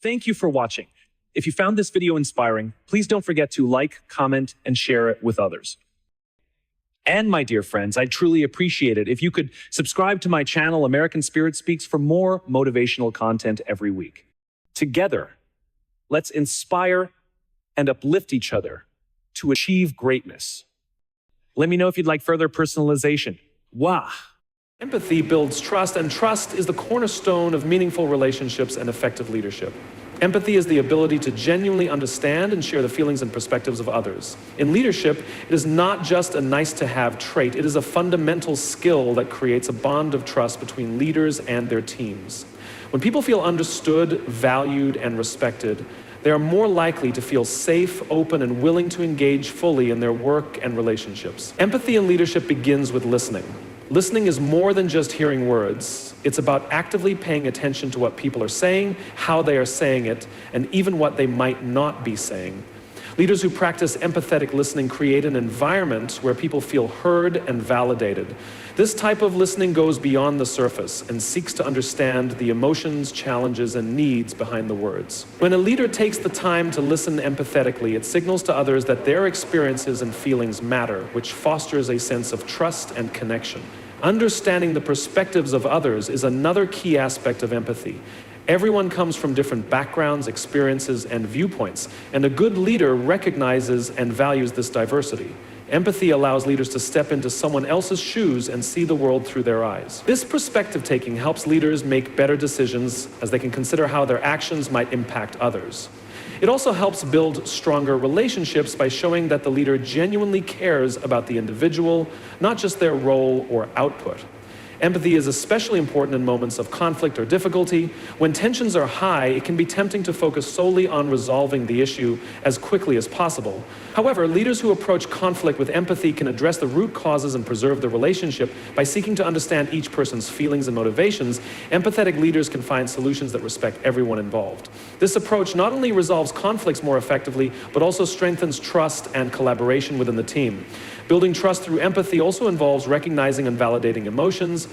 Thank you for watching. If you found this video inspiring, please don't forget to like, comment, and share it with others. And my dear friends, I'd truly appreciate it if you could subscribe to my channel, American Spirit Speaks, for more motivational content every week. Together, let's inspire and uplift each other to achieve greatness. Let me know if you'd like further personalization. Wow. Empathy builds trust, and trust is the cornerstone of meaningful relationships and effective leadership. Empathy is the ability to genuinely understand and share the feelings and perspectives of others. In leadership, it is not just a nice-to-have trait, it is a fundamental skill that creates a bond of trust between leaders and their teams. When people feel understood, valued, and respected, they are more likely to feel safe, open, and willing to engage fully in their work and relationships. Empathy in leadership begins with listening. Listening is more than just hearing words. It's about actively paying attention to what people are saying, how they are saying it, and even what they might not be saying. Leaders who practice empathetic listening create an environment where people feel heard and validated. This type of listening goes beyond the surface and seeks to understand the emotions, challenges, and needs behind the words. When a leader takes the time to listen empathetically, it signals to others that their experiences and feelings matter, which fosters a sense of trust and connection. Understanding the perspectives of others is another key aspect of empathy. Everyone comes from different backgrounds, experiences, and viewpoints, and a good leader recognizes and values this diversity. Empathy allows leaders to step into someone else's shoes and see the world through their eyes. This perspective-taking helps leaders make better decisions as they can consider how their actions might impact others. It also helps build stronger relationships by showing that the leader genuinely cares about the individual, not just their role or output. Empathy is especially important in moments of conflict or difficulty. When tensions are high, it can be tempting to focus solely on resolving the issue as quickly as possible. However, leaders who approach conflict with empathy can address the root causes and preserve the relationship by seeking to understand each person's feelings and motivations. Empathetic leaders can find solutions that respect everyone involved. This approach not only resolves conflicts more effectively, but also strengthens trust and collaboration within the team. Building trust through empathy also involves recognizing and validating emotions.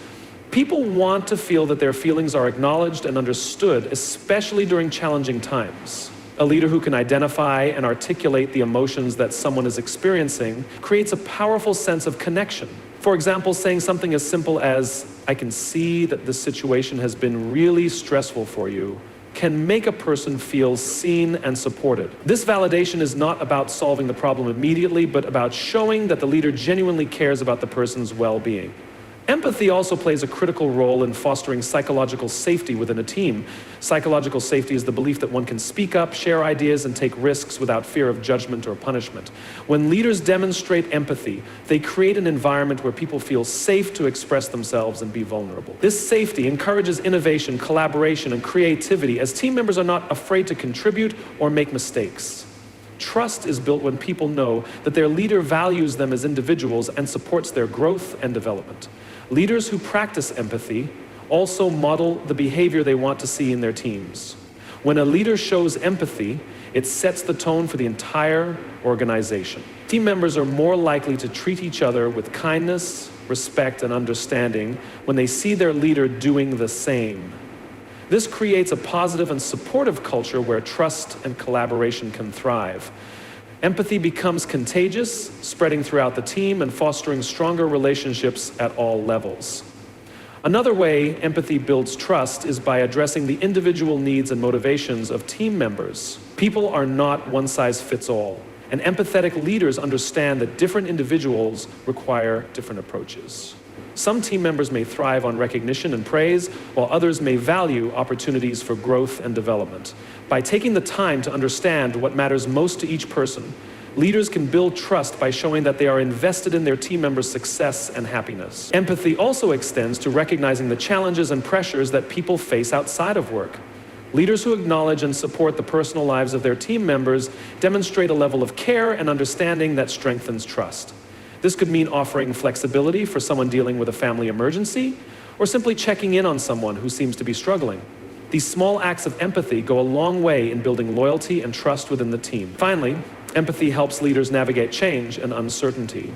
People want to feel that their feelings are acknowledged and understood, especially during challenging times. A leader who can identify and articulate the emotions that someone is experiencing creates a powerful sense of connection. For example, saying something as simple as, "I can see that this situation has been really stressful for you," can make a person feel seen and supported. This validation is not about solving the problem immediately, but about showing that the leader genuinely cares about the person's well-being. Empathy also plays a critical role in fostering psychological safety within a team. Psychological safety is the belief that one can speak up, share ideas, and take risks without fear of judgment or punishment. When leaders demonstrate empathy, they create an environment where people feel safe to express themselves and be vulnerable. This safety encourages innovation, collaboration, and creativity, as team members are not afraid to contribute or make mistakes. Trust is built when people know that their leader values them as individuals and supports their growth and development. Leaders who practice empathy also model the behavior they want to see in their teams. When a leader shows empathy, it sets the tone for the entire organization. Team members are more likely to treat each other with kindness, respect, and understanding when they see their leader doing the same. This creates a positive and supportive culture where trust and collaboration can thrive. Empathy becomes contagious, spreading throughout the team and fostering stronger relationships at all levels. Another way empathy builds trust is by addressing the individual needs and motivations of team members. People are not one size fits all, and empathetic leaders understand that different individuals require different approaches. Some team members may thrive on recognition and praise, while others may value opportunities for growth and development. By taking the time to understand what matters most to each person, leaders can build trust by showing that they are invested in their team members' success and happiness. Empathy also extends to recognizing the challenges and pressures that people face outside of work. Leaders who acknowledge and support the personal lives of their team members demonstrate a level of care and understanding that strengthens trust. This could mean offering flexibility for someone dealing with a family emergency, or simply checking in on someone who seems to be struggling. These small acts of empathy go a long way in building loyalty and trust within the team. Finally, empathy helps leaders navigate change and uncertainty.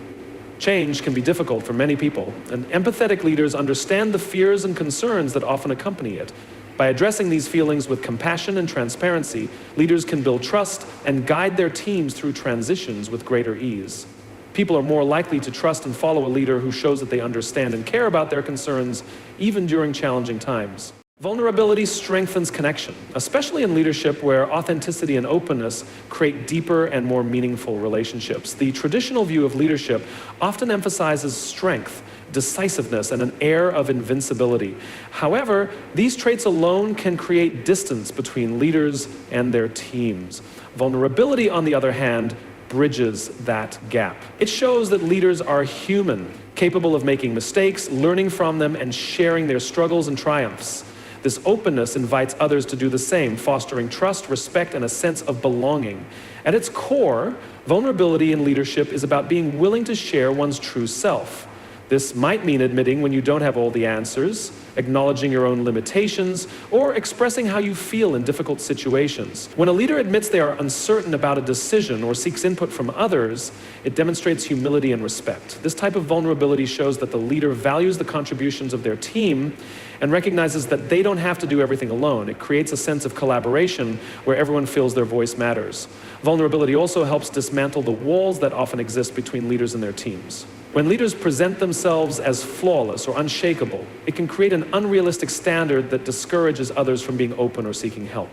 Change can be difficult for many people, and empathetic leaders understand the fears and concerns that often accompany it. By addressing these feelings with compassion and transparency, leaders can build trust and guide their teams through transitions with greater ease. People are more likely to trust and follow a leader who shows that they understand and care about their concerns, even during challenging times. Vulnerability strengthens connection, especially in leadership where authenticity and openness create deeper and more meaningful relationships. The traditional view of leadership often emphasizes strength, decisiveness, and an air of invincibility. However, these traits alone can create distance between leaders and their teams. Vulnerability, on the other hand, bridges that gap. It shows that leaders are human, capable of making mistakes, learning from them, and sharing their struggles and triumphs. This openness invites others to do the same, fostering trust, respect, and a sense of belonging. At its core, vulnerability in leadership is about being willing to share one's true self. This might mean admitting when you don't have all the answers, acknowledging your own limitations, or expressing how you feel in difficult situations. When a leader admits they are uncertain about a decision or seeks input from others, it demonstrates humility and respect. This type of vulnerability shows that the leader values the contributions of their team and recognizes that they don't have to do everything alone. It creates a sense of collaboration where everyone feels their voice matters. Vulnerability also helps dismantle the walls that often exist between leaders and their teams. When leaders present themselves as flawless or unshakable, it can create an unrealistic standard that discourages others from being open or seeking help.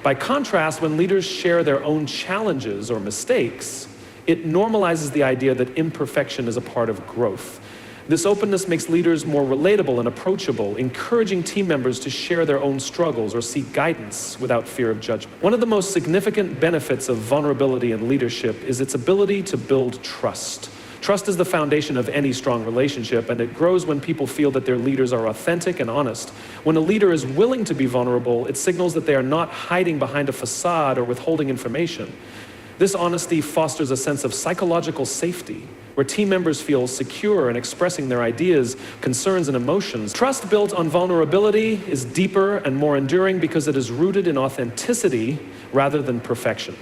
By contrast, when leaders share their own challenges or mistakes, it normalizes the idea that imperfection is a part of growth. This openness makes leaders more relatable and approachable, encouraging team members to share their own struggles or seek guidance without fear of judgment. One of the most significant benefits of vulnerability in leadership is its ability to build trust. Trust is the foundation of any strong relationship, and it grows when people feel that their leaders are authentic and honest. When a leader is willing to be vulnerable, it signals that they are not hiding behind a facade or withholding information. This honesty fosters a sense of psychological safety, where team members feel secure in expressing their ideas, concerns, and emotions. Trust built on vulnerability is deeper and more enduring because it is rooted in authenticity rather than perfection.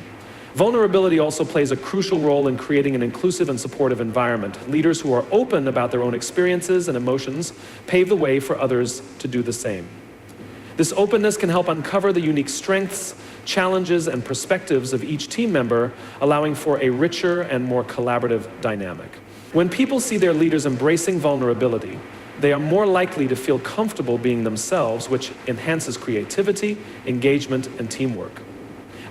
Vulnerability also plays a crucial role in creating an inclusive and supportive environment. Leaders who are open about their own experiences and emotions pave the way for others to do the same. This openness can help uncover the unique strengths, challenges, and perspectives of each team member, allowing for a richer and more collaborative dynamic. When people see their leaders embracing vulnerability, they are more likely to feel comfortable being themselves, which enhances creativity, engagement, and teamwork.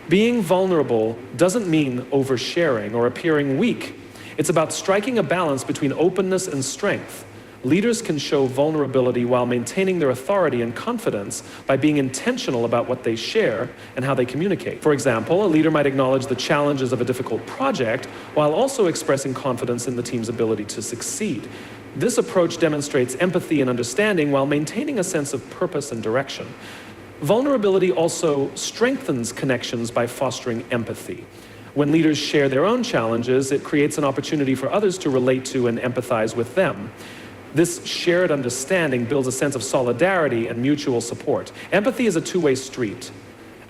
Being vulnerable doesn't mean oversharing or appearing weak. It's about striking a balance between openness and strength. Leaders can show vulnerability while maintaining their authority and confidence by being intentional about what they share and how they communicate. For example, a leader might acknowledge the challenges of a difficult project while also expressing confidence in the team's ability to succeed. This approach demonstrates empathy and understanding while maintaining a sense of purpose and direction. Vulnerability also strengthens connections by fostering empathy. When leaders share their own challenges, it creates an opportunity for others to relate to and empathize with them. This shared understanding builds a sense of solidarity and mutual support. Empathy is a two-way street,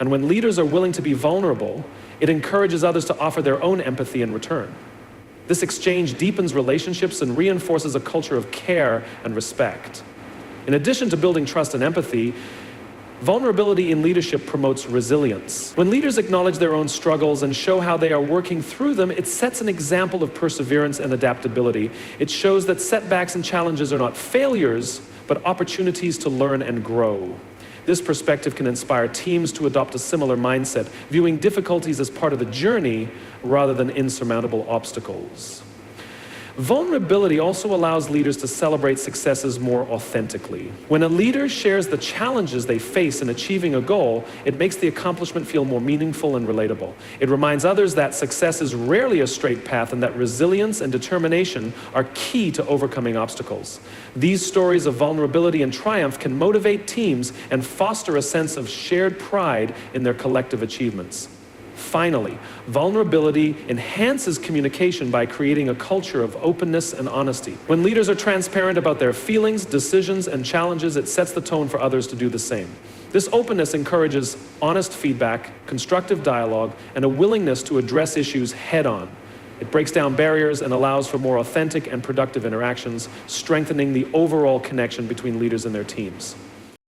and when leaders are willing to be vulnerable, it encourages others to offer their own empathy in return. This exchange deepens relationships and reinforces a culture of care and respect. In addition to building trust and empathy, vulnerability in leadership promotes resilience. When leaders acknowledge their own struggles and show how they are working through them, it sets an example of perseverance and adaptability. It shows that setbacks and challenges are not failures, but opportunities to learn and grow. This perspective can inspire teams to adopt a similar mindset, viewing difficulties as part of the journey rather than insurmountable obstacles. Vulnerability also allows leaders to celebrate successes more authentically. When a leader shares the challenges they face in achieving a goal, it makes the accomplishment feel more meaningful and relatable. It reminds others that success is rarely a straight path and that resilience and determination are key to overcoming obstacles. These stories of vulnerability and triumph can motivate teams and foster a sense of shared pride in their collective achievements. Finally, vulnerability enhances communication by creating a culture of openness and honesty. When leaders are transparent about their feelings, decisions, and challenges, it sets the tone for others to do the same. This openness encourages honest feedback, constructive dialogue, and a willingness to address issues head-on. It breaks down barriers and allows for more authentic and productive interactions, strengthening the overall connection between leaders and their teams.